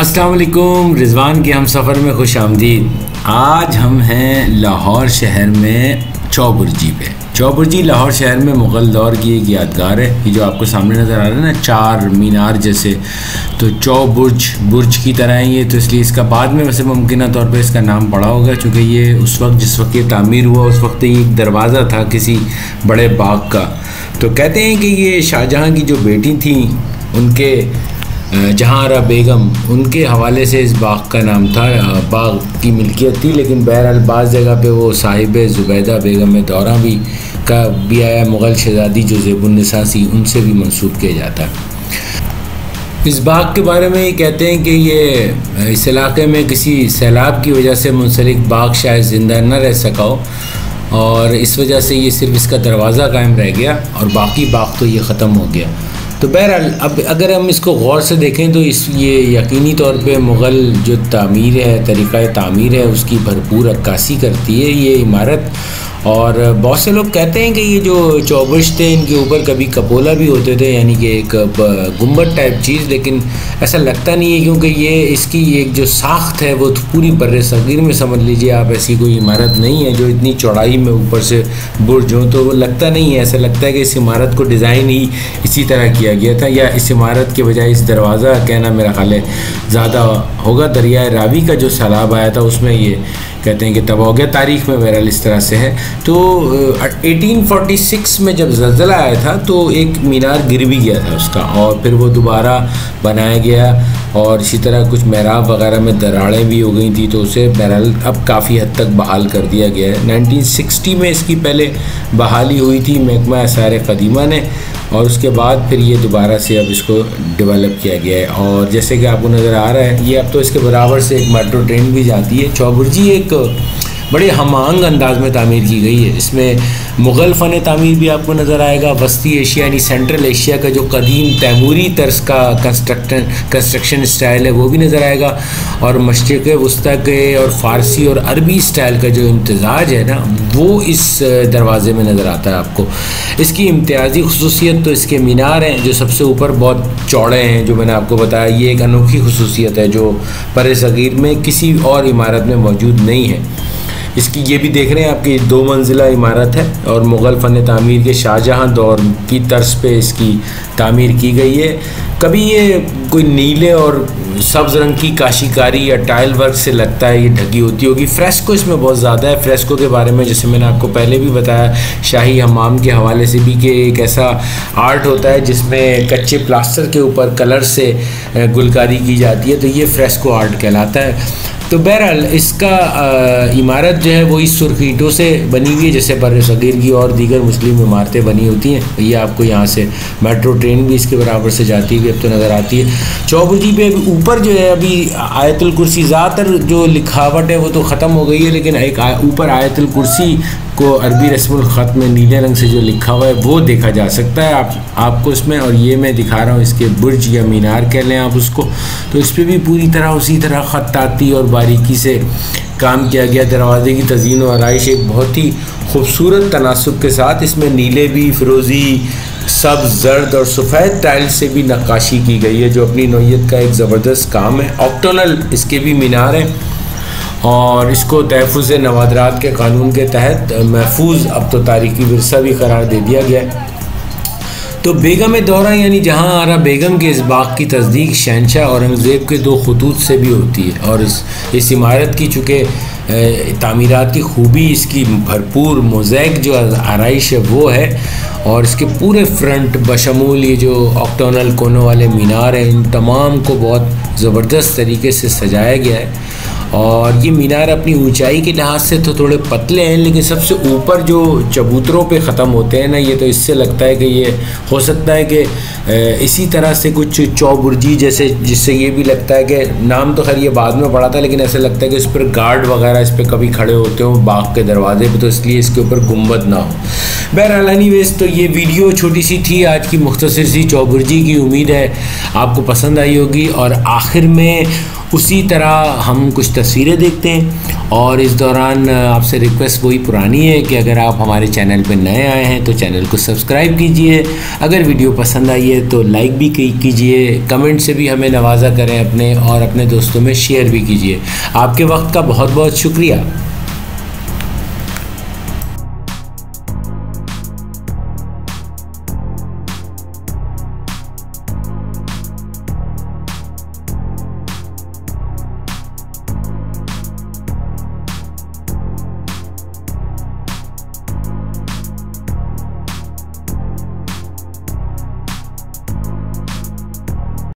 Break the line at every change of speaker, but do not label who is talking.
अस्सलाम वालेकुम। रिजवान के हम सफ़र में खुश आमदीद। आज हम हैं लाहौर शहर में चौबुर्जी पे। चौबुर्जी लाहौर शहर में मुग़ल दौर की एक यादगार है। ये जो आपको सामने नज़र आ रहा है ना, चार मीनार जैसे, तो बुर्ज की तरह है ये। तो इसलिए इसका बाद में वैसे मुमकिन तौर पे इसका नाम पड़ा होगा, चूँकि ये उस वक्त जिस वक्त ये तामीर हुआ उस वक्त ये एक दरवाज़ा था किसी बड़े बाग का। तो कहते हैं कि ये शाहजहाँ की जो बेटी थी उनके जहाँआरा बेगम, उनके हवाले से इस बाग का नाम था। बाग की मिल्कियत थी, लेकिन बहरहाल बाज़ जगह पे वो साहिब ज़ुबैदा बेगम दौरा भी आया। मुग़ल शहज़ादी जो ज़ेबुन्निसा थी उनसे भी मंसूब किया जाता है। इस बाग के बारे में ये कहते हैं कि ये इस इलाके में किसी सैलाब की वजह से मुंसलिक बाग शायद ज़िंदा न रह सका हो, और इस वजह से ये सिर्फ इसका दरवाज़ा कायम रह गया और बाकी बाग तो ये ख़त्म हो गया। तो बहरहाल अब अगर हम इसको गौर से देखें तो ये यकीनी तौर पे मुग़ल जो तामीर है, तरीक़ा तामीर है, उसकी भरपूर अक्कासी करती है ये इमारत। और बहुत से लोग कहते हैं कि ये जो चौबुर्ज थे इनके ऊपर कभी कपोला भी होते थे, यानी कि एक गुंबद टाइप चीज़, लेकिन ऐसा लगता नहीं है क्योंकि ये इसकी एक जो साख्त है वो पूरी बर्रे सगीर में समझ लीजिए आप, ऐसी कोई इमारत नहीं है जो इतनी चौड़ाई में ऊपर से बुर्ज हो। तो वो लगता नहीं है, ऐसा लगता है कि इस इमारत को डिज़ाइन ही इसी तरह किया गया था, या इस इमारत के बजाय इस दरवाज़ा कहना मेरा ख्याल है ज़्यादा होगा। दरिया रावी का जो सैलाब आया था उसमें ये कहते हैं कि तबाह हो गया। तारीख़ में बहरहाल इस तरह से है। तो 1846 में जब ज़लज़ला आया था तो एक मीनार गिर भी गया था उसका, और फिर वो दोबारा बनाया गया, और इसी तरह कुछ मेहराब वगैरह में दरारें भी हो गई थी, तो उसे बहरहाल अब काफ़ी हद तक बहाल कर दिया गया है। 1960 में इसकी पहले बहाली हुई थी महकमा आसार क़दीमा ने, और उसके बाद फिर ये दोबारा से अब इसको डेवलप किया गया है। और जैसे कि आपको नज़र आ रहा है, ये अब तो इसके बराबर से एक मेट्रो ट्रेन भी जाती है। चौबुर्जी एक बड़े हमआंग अंदाज में तामीर की गई है। इसमें मुग़ल फ़न तामीर भी आपको नज़र आएगा। वस्ती एशिया यानी सेंट्रल एशिया का जो कदीम तैमूरी तर्ज का कंस्ट्रक्शन स्टाइल है वो भी नज़र आएगा, और मशरिक़ वस्ता के और फ़ारसी और अरबी स्टाइल का जो इम्तिज़ाज है ना, वो इस दरवाज़े में नज़र आता है आपको। इसकी इम्तियाज़ी खुसूसियत तो इसके मीनार हैं जो सबसे ऊपर बहुत चौड़े हैं, जो मैंने आपको बताया। ये एक अनोखी खुसूसियत है जो बर्रे सगीर में किसी और इमारत में मौजूद नहीं है। इसकी ये भी देख रहे हैं आपकी 2 मंजिला इमारत है, और मुग़ल फ़न तामीर के शाहजहाँ दौर की तर्ज पे इसकी तामीर की गई है। कभी ये कोई नीले और सब्ज़ रंग की काशीकारी या टाइल वर्क से लगता है ये ढकी होती होगी। फ्रेस्को इसमें बहुत ज़्यादा है। फ्रेस्को के बारे में जैसे मैंने आपको पहले भी बताया, शाही हमाम के हवाले से भी, कि एक ऐसा आर्ट होता है जिसमें कच्चे प्लास्टर के ऊपर कलर से गुलकारी की जाती है, तो ये फ्रेस्को आर्ट कहलाता है। तो बहरहाल इसका इमारत जो है वो इस सुर्ख ईंटों से बनी हुई है जैसे बर्रे सगीर की और दीगर मुस्लिम इमारतें बनी होती हैं। ये आपको यहाँ से मेट्रो ट्रेन भी इसके बराबर से जाती है, अब तो नज़र आती है। चौबुर्जी पे ऊपर जो है अभी आयतुल कुर्सी, ज़्यादातर जो लिखावट है वो तो ख़त्म हो गई है, लेकिन एक ऊपर आयतुल कुर्सी को अरबी रस्मुल ख़त में नीले रंग से जो लिखा हुआ है वो देखा जा सकता है आपको इसमें। और ये मैं दिखा रहा हूँ इसके बुर्ज या मीनार कह लें आप उसको, तो इस पर भी पूरी तरह उसी तरह ख़त्ताती और बारीकी से काम किया गया। दरवाज़े की तज़ीन और आराइश एक बहुत ही खूबसूरत तनासुब के साथ, इसमें नीले भी, फिरोज़ी, सब्ज़, जर्द और सफ़ेद टाइल से भी नक्काशी की गई है, जो अपनी नौइयत का एक ज़बरदस्त काम है। ऑक्टोनल इसके भी मीनार हैं, और इसको तहफ़्फ़ुज़ नवादरात के कानून के तहत महफूज अब तो तारीख़ी विरसा भी करार दे दिया गया है। तो बेगम दौरा यानी जहाँआरा बेगम के इस बाग की तस्दीक शहंशाह औरंगज़ेब के 2 खतूत से भी होती है, और इस इमारत की चूँकि तामीरात की खूबी इसकी भरपूर मोज़ैक जो आराइश है वो है, और इसके पूरे फ्रंट बशमूल ये जो ऑक्टोनल कोनों वाले मीनार हैं, इन तमाम को बहुत ज़बरदस्त तरीके से सजाया गया है। और ये मीनार अपनी ऊंचाई के लिहाज से तो थोड़े पतले हैं, लेकिन सबसे ऊपर जो चबूतरों पे ख़त्म होते हैं ना, ये तो इससे लगता है कि ये हो सकता है कि इसी तरह से कुछ चौबुर्जी जैसे, जिससे ये भी लगता है कि नाम तो खैर ये बाद में पड़ा था, लेकिन ऐसा लगता है कि इस पर गार्ड वगैरह इस पर कभी खड़े होते हो बाग के दरवाजे पे, तो इसलिए इसके ऊपर गुंबद ना हो। बहरहाल एनीवेज़, तो ये वीडियो छोटी सी थी आज की, मुख्तसर सी चौबुर्जी की। उम्मीद है आपको पसंद आई होगी। और आखिर में उसी तरह हम कुछ तस्वीरें देखते हैं। और इस दौरान आपसे रिक्वेस्ट वही पुरानी है कि अगर आप हमारे चैनल पर नए आए हैं तो चैनल को सब्सक्राइब कीजिए। अगर वीडियो पसंद आई है तो लाइक भी कीजिए, कमेंट से भी हमें नवाजा करें अपने, और अपने दोस्तों में शेयर भी कीजिए। आपके वक्त का बहुत बहुत शुक्रिया।